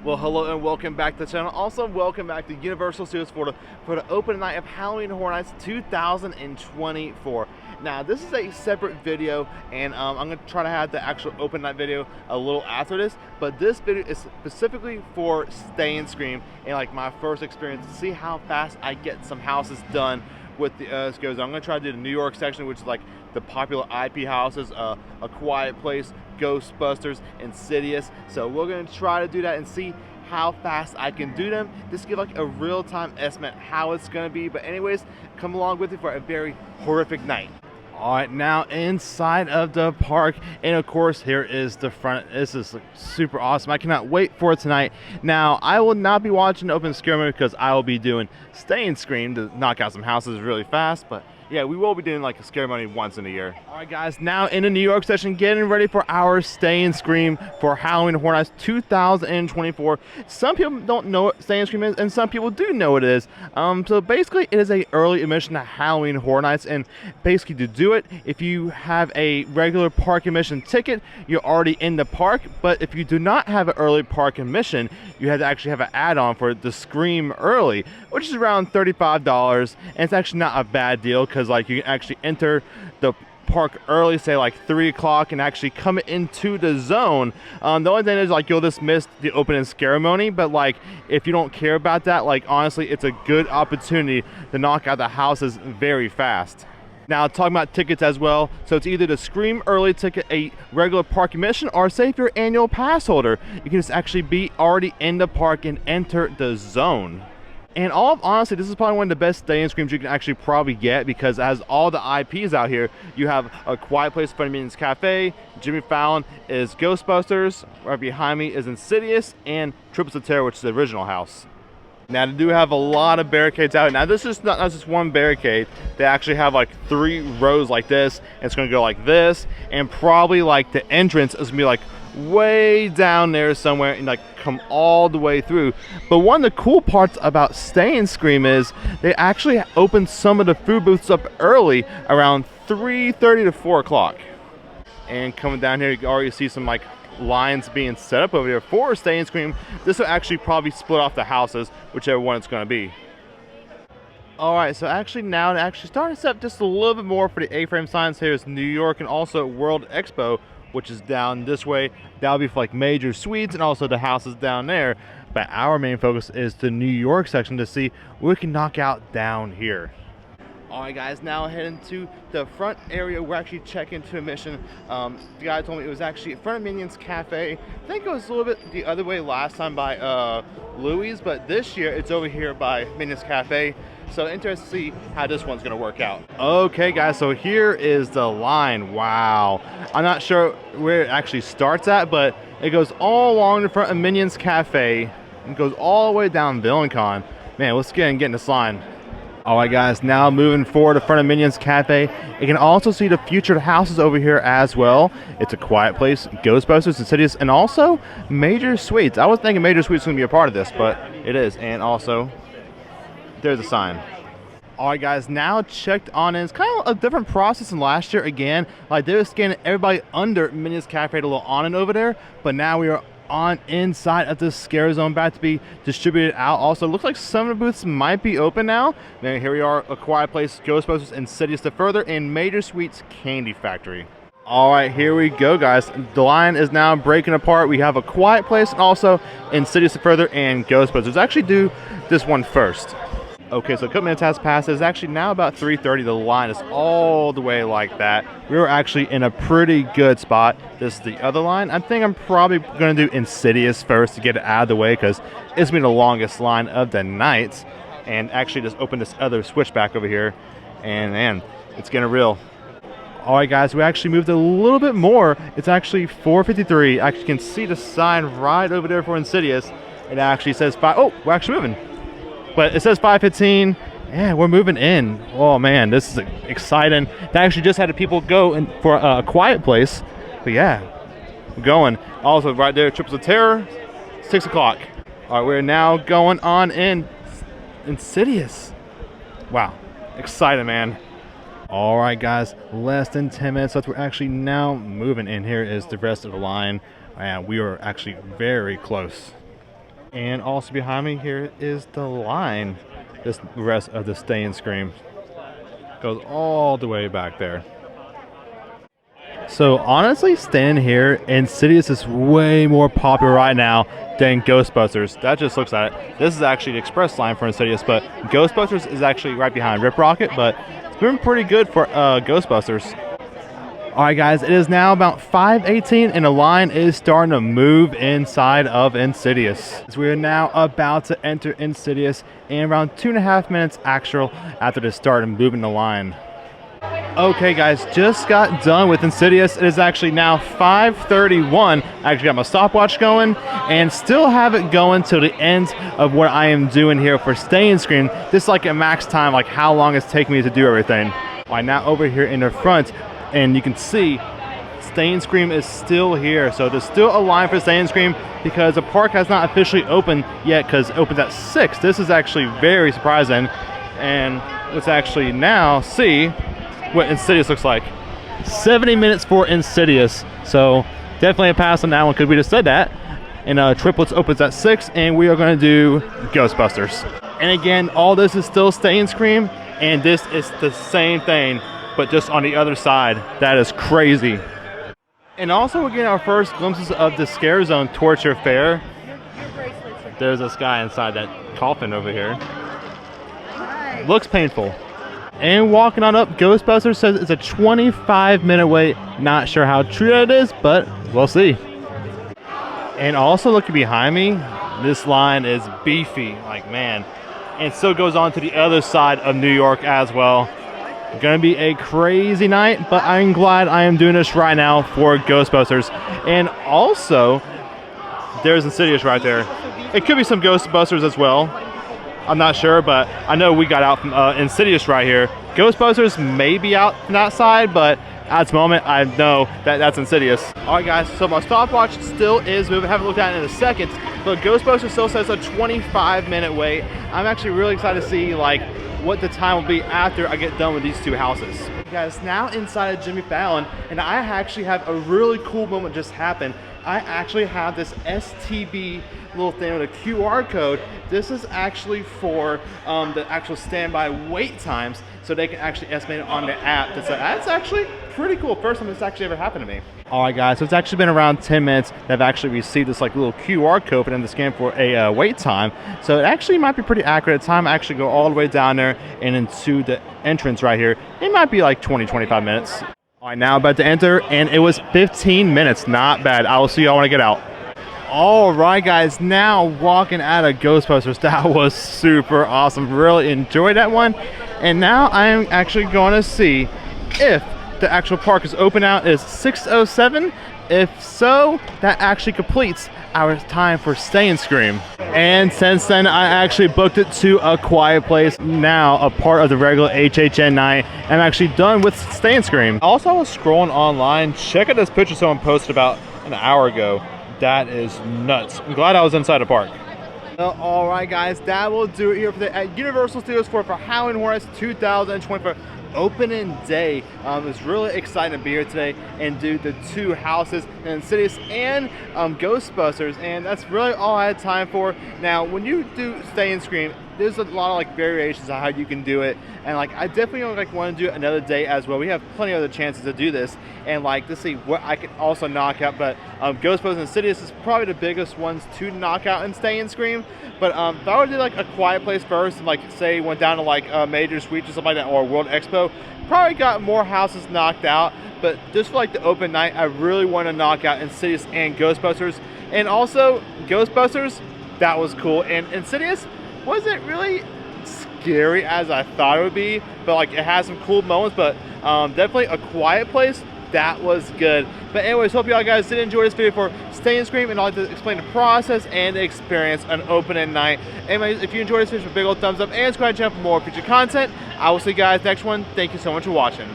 Well, hello and welcome back to the channel. Also, welcome back to Universal Studios Florida for the open night of Halloween Horror Nights 2024. Now, this is a separate video, and I'm going to try to have the actual open night video a little after this, but this video is specifically for Stay and Scream and like my first experience to see how fast I get some houses done with the scares. I'm going to try to do the New York section, which is like the popular IP houses, A Quiet Place, Ghostbusters, Insidious. So we're going to try to do that and see how fast I can do them. Just give like a real-time estimate how it's going to be. But anyways, come along with me for a very horrific night. All right, now inside of the park, and of course here is the front. This is super awesome. I cannot wait for it tonight. Now, I will not be watching the open scare movie because I will be doing Stay and Scream to knock out some houses really fast, but yeah, we will be doing like a scare movie once in a year. All right, guys, now in the New York section, getting ready for our Stay and Scream for Halloween Horror Nights 2024. Some people don't know what Stay and Scream is, and some people do know what it is. So basically, it is a early admission to Halloween Horror Nights, and basically to do it, if you have a regular park admission ticket, you're already in the park. But if you do not have an early park admission, you have to actually have an add-on for the Scream Early, which is around $35, and it's actually not a bad deal because like you can actually enter the park early, say like 3 o'clock, and actually come into the zone. The only thing is like you'll just miss the opening ceremony, but like if you don't care about that, like honestly it's a good opportunity to knock out the houses very fast. Now, talking about tickets as well, so it's either the Scream Early ticket, a regular park admission, or say if you're an annual pass holder, you can just actually be already in the park and enter the zone. And all of honestly, this is probably one of the best Stay and Screams you can actually probably get because it has all the IPs out here. You have A Quiet Place, Funny Minions Cafe, Jimmy Fallon is Ghostbusters, right behind me is Insidious, and Triples of Terror, which is the original house. Now, they do have a lot of barricades out. Now, this is not just one barricade. They actually have like 3 rows like this, and it's going to go like this, and probably like the entrance is going to be like way down there somewhere and like come all the way through. But one of the cool parts about Stay and Scream is they actually open some of the food booths up early around 3:30 to 4 o'clock. And coming down here, you can already see some like lines being set up over here for Stay and Scream. This will actually probably split off the houses, whichever one it's going to be. Alright, so actually now to actually start us up just a little bit more for the A-frame signs. Here's New York and also World Expo, which is down this way. That'll be for like major suites and also the houses down there. But our main focus is the New York section to see what we can knock out down here. Alright guys, now heading to the front area. We're actually checking to admission. The guy told me it was actually in front of Minions Cafe. I think it was a little bit the other way last time by Louis, but this year it's over here by Minions Cafe. So interested to see how this one's gonna work out. Okay guys, so here is the line. Wow. I'm not sure where it actually starts at, but it goes all along the front of Minions Cafe and goes all the way down VillainCon. Man, let's get in this line. Alright guys, now moving forward in front of Minions Cafe, you can also see the featured houses over here as well. It's A Quiet Place, Ghostbusters, Insidious, and also Major Suites. I was thinking Major Suites was going to be a part of this, but it is. And also, there's a sign. Alright guys, now checked on in. It's kind of a different process than last year again. Like they were scanning everybody under Minions Cafe, a little on and over there, but now we are on inside of this scare zone, about to be distributed out. Also, looks like some of the booths might be open now. Now here we are, A Quiet Place, Ghostbusters, Insidious to further, and Major Suites Candy Factory. All right, here we go, guys. The line is now breaking apart. We have A Quiet Place and also Insidious to further and Ghostbusters. Let's actually do this one first. Okay, so a couple minutes has passed. It's actually now about 3:30. The line is all the way like that. We were actually in a pretty good spot. This is the other line. I think I'm probably going to do Insidious first to get it out of the way because it's been the longest line of the night. And actually just open this other switchback over here. And man, it's getting real. All right, guys, we actually moved a little bit more. It's actually 4:53. I actually can see the sign right over there for Insidious. It actually says 5. Oh, we're actually moving. But it says 5:15. Yeah, we're moving in. Oh man, this is exciting. They actually just had the people go in for A Quiet Place. But yeah, we're going. Also right there, Triples of Terror, 6 o'clock. All right, we're now going on in Insidious. Wow, excited, man. All right, guys, less than 10 minutes left. We're actually now moving in. Here is the rest of the line. And we are actually very close. And also behind me here is the line. This rest of the Stay and Scream goes all the way back there. So honestly, standing here, Insidious is way more popular right now than Ghostbusters. That just looks at it. This is actually the express line for Insidious, but Ghostbusters is actually right behind Rip Rocket, but it's been pretty good for Ghostbusters. Alright guys, it is now about 5:18 and the line is starting to move inside of Insidious. So we are now about to enter Insidious in around 2.5 minutes actual after the start and moving the line. Okay guys, just got done with Insidious. It is actually now 5:31. I actually got my stopwatch going and still have it going till the end of what I am doing here for Stay and Scream. This is like a max time, like how long it's taking me to do everything. Alright, now over here in the front, and you can see Stay and Scream is still here. So there's still a line for Stay and Scream because the park has not officially opened yet because it opens at 6. This is actually very surprising. And let's actually now see what Insidious looks like. 70 minutes for Insidious. So definitely a pass on that one because we just said that. And Triplets opens at 6 and we are going to do Ghostbusters. And again, all this is still Stay and Scream and this is the same thing, but just on the other side. That is crazy. And also we're getting our first glimpses of the Scare Zone Torture Fair. There's this guy inside that coffin over here. Looks painful. And walking on up, Ghostbusters says it's a 25-minute wait. Not sure how true that is, but we'll see. And also looking behind me, this line is beefy, like man. And so goes on to the other side of New York as well. Gonna be a crazy night, but I'm glad I am doing this right now for Ghostbusters. And also, there's Insidious right there. It could be some Ghostbusters as well. I'm not sure, but I know we got out from Insidious right here. Ghostbusters may be out from that side, but at this moment, I know that that's Insidious. All right, guys, so my stopwatch still is moving. I haven't looked at it in a second, but Ghostbusters still says a 25-minute wait. I'm actually really excited to see like what the time will be after I get done with these two houses. Guys, now inside of Jimmy Fallon, and I actually have a really cool moment just happen. I actually have this STB little thing with a QR code. This is actually for the actual standby wait times, so they can actually estimate it on the app. That's actually pretty cool. First time this actually ever happened to me. All right, guys, so it's actually been around 10 minutes that I've actually received this like little QR code for them to scan for a wait time. So it actually might be pretty accurate. The time I actually go all the way down there and into the entrance right here, it might be like 20-25 minutes. All right, now about to enter, and it was 15 minutes. Not bad. I will see y'all when I get out. All right, guys, now walking out of Ghostbusters. That was super awesome. Really enjoyed that one. And now I'm actually going to see if the actual park is open out. It is 6:07. If so, that actually completes our time for Stay and Scream. And since then, I actually booked it to A Quiet Place. Now a part of the regular HHN night. I'm actually done with Stay and Scream. Also, I was scrolling online. Check out this picture someone posted about an hour ago. That is nuts. I'm glad I was inside the park. All right, guys, that will do it here for the at Universal Studios for Halloween Horror Nights 2024 opening day. It's really exciting to be here today and do the two houses, Insidious and Ghostbusters, and that's really all I had time for. Now, when you do Stay and Scream, there's a lot of like variations on how you can do it, and like I definitely like want to do it another day as well. We have plenty of other chances to do this, and like to see what I can also knock out. But Ghostbusters and Insidious is probably the biggest ones to knock out and Stay and Scream. But if I would do like A Quiet Place first, and like say went down to like Major Suites or something like that, or World Expo, probably got more houses knocked out. But just for like the open night, I really want to knock out Insidious and Ghostbusters. And also Ghostbusters, that was cool, and Insidious wasn't really scary as I thought it would be, but like it has some cool moments. But definitely A Quiet Place, that was good. But anyways, hope y'all guys did enjoy this video for Stay and Scream, and I'd like to explain the process and the experience on opening night. Anyways, if you enjoyed this video, a big old thumbs up and subscribe to the channel for more future content. I will see you guys next one. Thank you so much for watching.